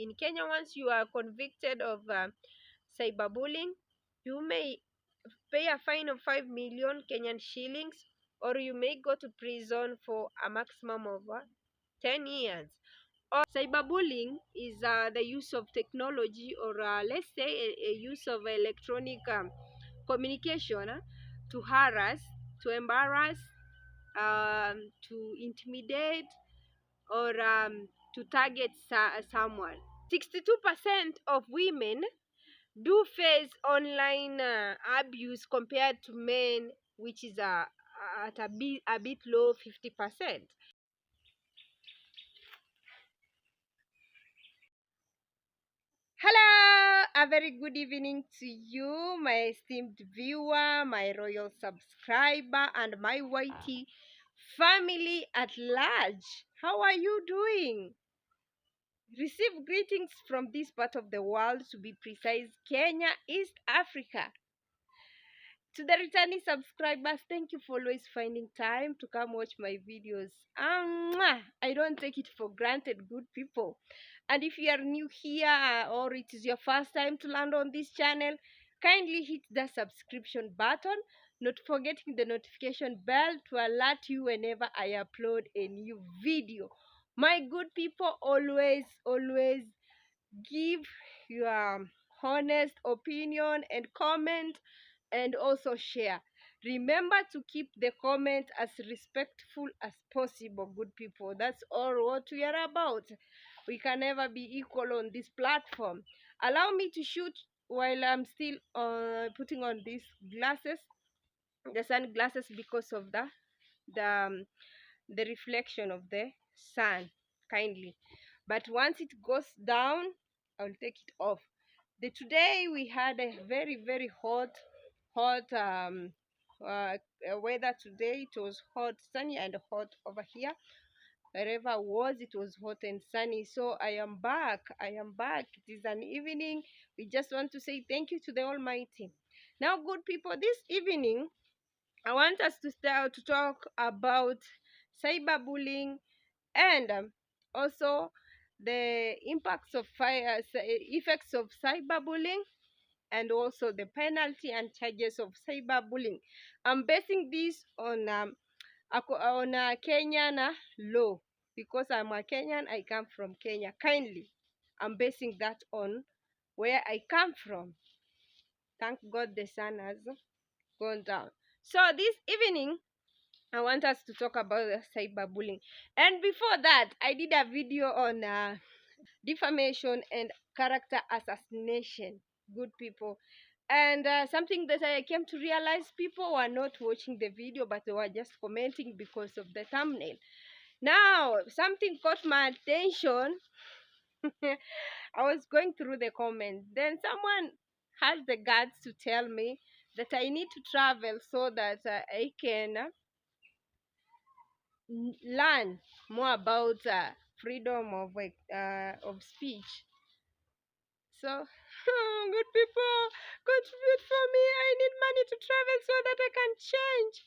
In Kenya, once you are convicted of cyberbullying, you may pay a fine of 5 million Kenyan shillings, or you may go to prison for a maximum of 10 years. Or cyberbullying is the use of technology, or let's say a use of electronic communication to harass, to embarrass, to intimidate, or to target someone. 62% of women do face online abuse compared to men, which is at a bit low 50%. Hello, a very good evening to you, my esteemed viewer, my royal subscriber, and my YT family at large. How are you doing? Receive greetings from this part of the world, to be precise, Kenya, East Africa. To the returning subscribers, thank you for always finding time to come watch my videos. I don't take it for granted, good people. And if you are new here, or it is your first time to land on this channel, kindly hit the subscription button, not forgetting the notification bell to alert you whenever I upload a new video. My good people, always give your honest opinion and comment, and also share. Remember to keep the comment as respectful as possible, good people. That's all what we are about. We can never be equal on this platform. Allow me to shoot while I'm still putting on these glasses, the sunglasses, because of the reflection of the sun, kindly. But once it goes down, I'll take it off. Today we had a very hot weather today. It was hot, sunny and hot over here. Wherever I was, it was hot and sunny. So I am back. It is an evening. We just want to say thank you to the Almighty. Now, good people, this evening I want us to start to talk about cyberbullying, and also the impacts of effects of cyberbullying, and also the penalty and charges of cyberbullying. I'm basing this on a Kenyan law, because I'm a Kenyan. I come from Kenya. Kindly, I'm basing that on where I come from. Thank God the sun has gone down. So this evening I want us to talk about cyberbullying. And before that, I did a video on defamation and character assassination, good people. And something that I came to realize, people were not watching the video, but they were just commenting because of the thumbnail. Now, something caught my attention. I was going through the comments. Then someone had the guts to tell me that I need to travel so that I can learn more about freedom of speech. So, good people, contribute for me. I need money to travel so that I can change.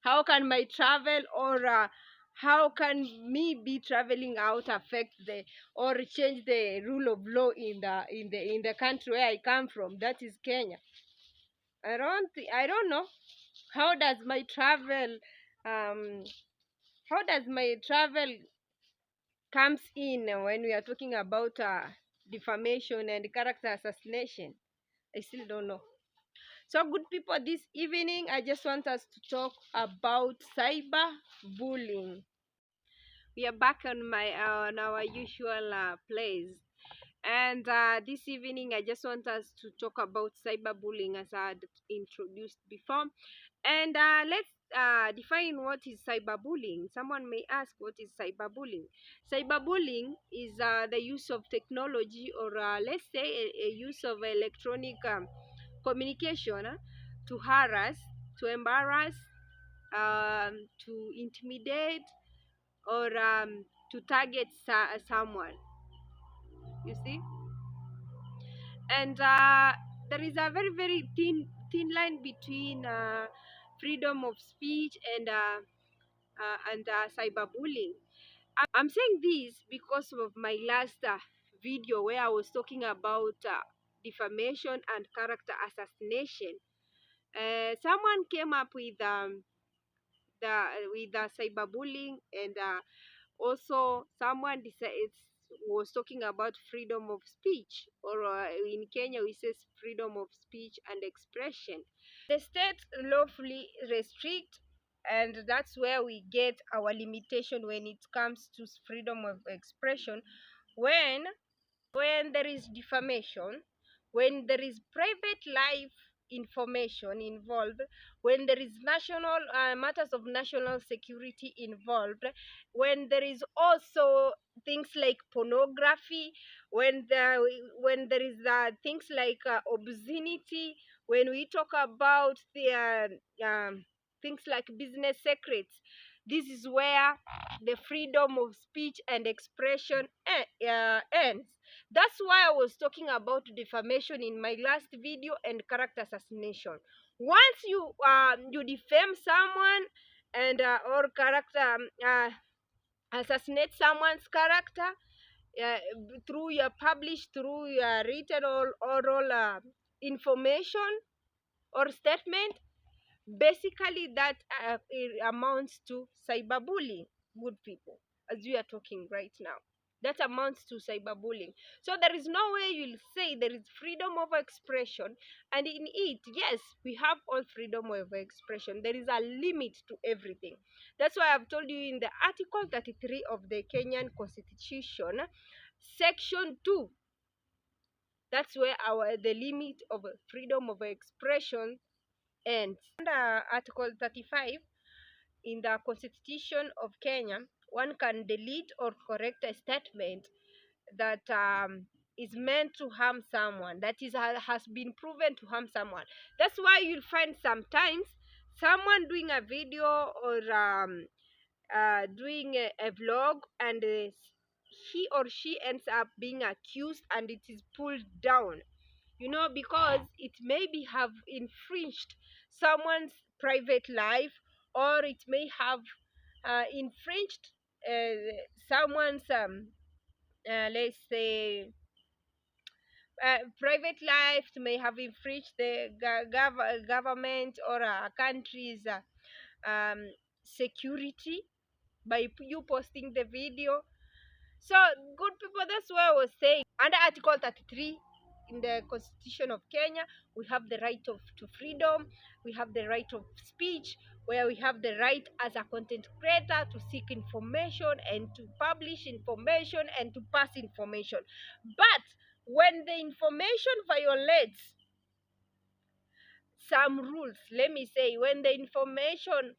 How can my travel, or how can me be traveling out, affect the or change the rule of law in the country where I come from? That is Kenya. I don't know. How does my travel um how does my travel comes in when we are talking about defamation and character assassination? I still don't know. So, good people, this evening I just want us to talk about cyberbullying. We are back on our usual place, and this evening I just want us to talk about cyberbullying, as I had introduced before. And let's define what is cyberbullying. Someone may ask, what is cyberbullying? Cyberbullying is the use of technology, or let's say a use of electronic communication to harass, to embarrass, to intimidate, or to target someone. You see, and there is a very thin line between freedom of speech and cyberbullying. I'm saying this because of my last video where I was talking about defamation and character assassination. Someone came up with the cyberbullying, and also someone decided was talking about freedom of speech, or in Kenya we say freedom of speech and expression. The state lawfully restrict, and that's where we get our limitation when it comes to freedom of expression. when when there is defamation, when there is private life information involved, when there is national matters of national security involved, when there is also things like pornography, when there is things like obscenity, when we talk about the things like business secrets. This is where the freedom of speech and expression ends. That's why I was talking about defamation in my last video, and character assassination. Once you defame someone and or character assassinate someone's character, through your published, through your written or oral information or statement, basically that it amounts to cyberbullying. Good people, as we are talking right now, that amounts to cyberbullying. So there is no way you'll say there is freedom of expression, and in it, yes, we have all freedom of expression. There is a limit to everything. That's why I've told you in the article 33 of the Kenyan Constitution, section 2, that's where the limit of freedom of expression ends. Under article 35 in the Constitution of Kenya, one can delete or correct a statement that is meant to harm someone, that is has been proven to harm someone. That's why you'll find sometimes someone doing a video or doing a vlog, and he or she ends up being accused, and it is pulled down, because it maybe have infringed someone's private life, or it may have infringed someone's let's say private life, may have infringed the government or a country's um, security by you posting the video. So, good people, that's why I was saying, under Article 33 in the Constitution of Kenya, we have the right to freedom, we have the right of speech, where we have the right as a content creator to seek information and to publish information and to pass information. But when the information violates some rules, let me say, when the information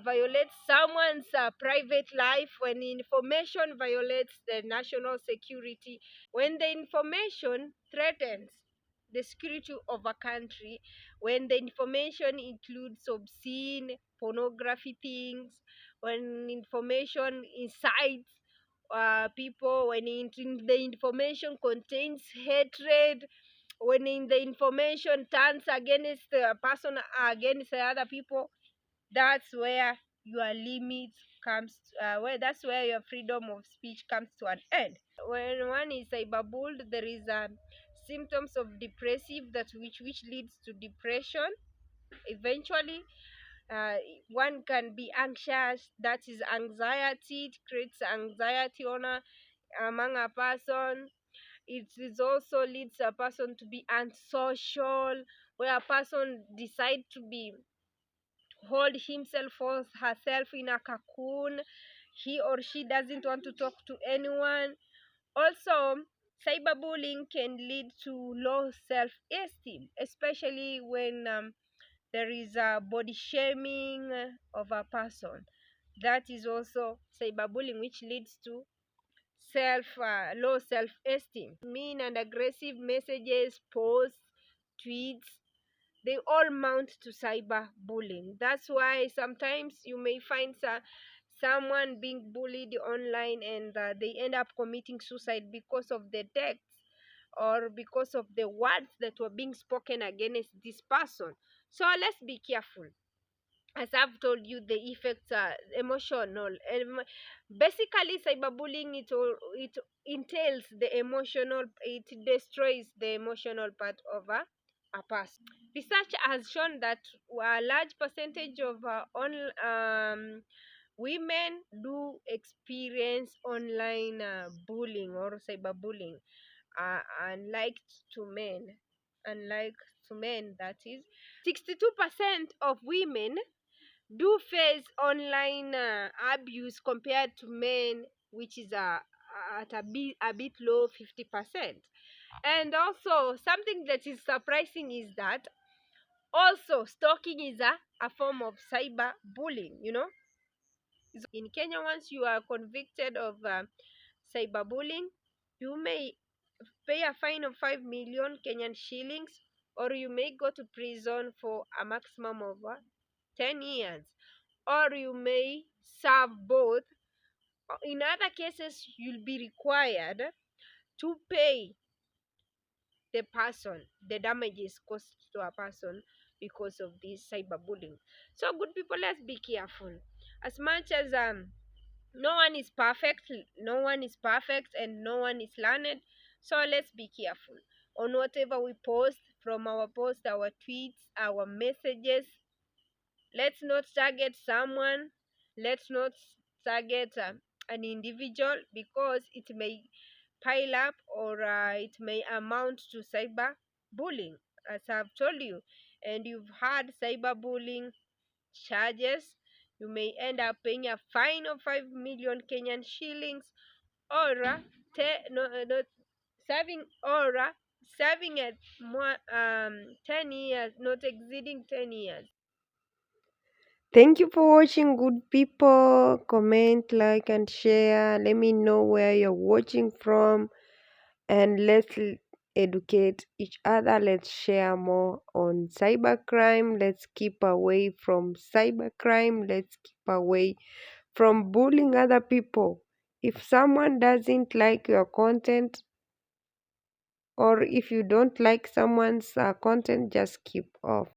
violates someone's private life, when the information violates the national security, when the information threatens the security of a country, when the information includes obscene pornography things, when information incites people, when the information contains hatred, when the information turns against a person, against other people, that's where your limit comes where that's where your freedom of speech comes to an end. When one is cyberbullied, there is symptoms of depressive, that which leads to depression eventually. uh, One can be anxious, that is anxiety. It creates anxiety among a person. It is also leads a person to be unsocial, where a person decide to be hold himself or herself in a cocoon. He or she doesn't want to talk to anyone. Also, cyberbullying can lead to low self-esteem, especially when there is a body shaming of a person. That is also cyberbullying, which leads to low self-esteem. Mean and aggressive messages, posts, tweets, they all mount to cyberbullying. That's why sometimes you may find someone being bullied online, and they end up committing suicide because of the text or because of the words that were being spoken against this person. So let's be careful. as I've told you, the effects are emotional. Basically, cyberbullying, it entails the emotional. It destroys the emotional part of a person. Research has shown that a large percentage of women do experience online bullying or cyberbullying, unlike to men. Unlike to men, that is, 62% of women do face online abuse compared to men, which is at a bit low 50%. And also, something that is surprising is that also stalking is a form of cyber bullying. In Kenya, once you are convicted of cyberbullying, you may pay a fine of 5 million Kenyan shillings, or you may go to prison for a maximum of 10 years, or you may serve both. In other cases, you'll be required to pay the person the damages caused to a person because of this cyberbullying. So, good people, let's be careful. As much as no one is perfect, and no one is learned. So let's be careful on whatever we post, from our posts, our tweets, our messages. Let's not target someone. Let's not target an individual, because it may pile up, or it may amount to cyber bullying, as I've told you. And you've had cyberbullying charges. You may end up paying a fine of 5 million Kenyan shillings, or not serving, or serving at more 10 years, not exceeding 10 years. Thank you for watching, good people. Comment, like, and share. Let me know where you're watching from, and let's educate each other. Let's share more on cybercrime. Let's keep away from cybercrime. Let's keep away from bullying other people. If someone doesn't like your content, or if you don't like someone's content, just keep off.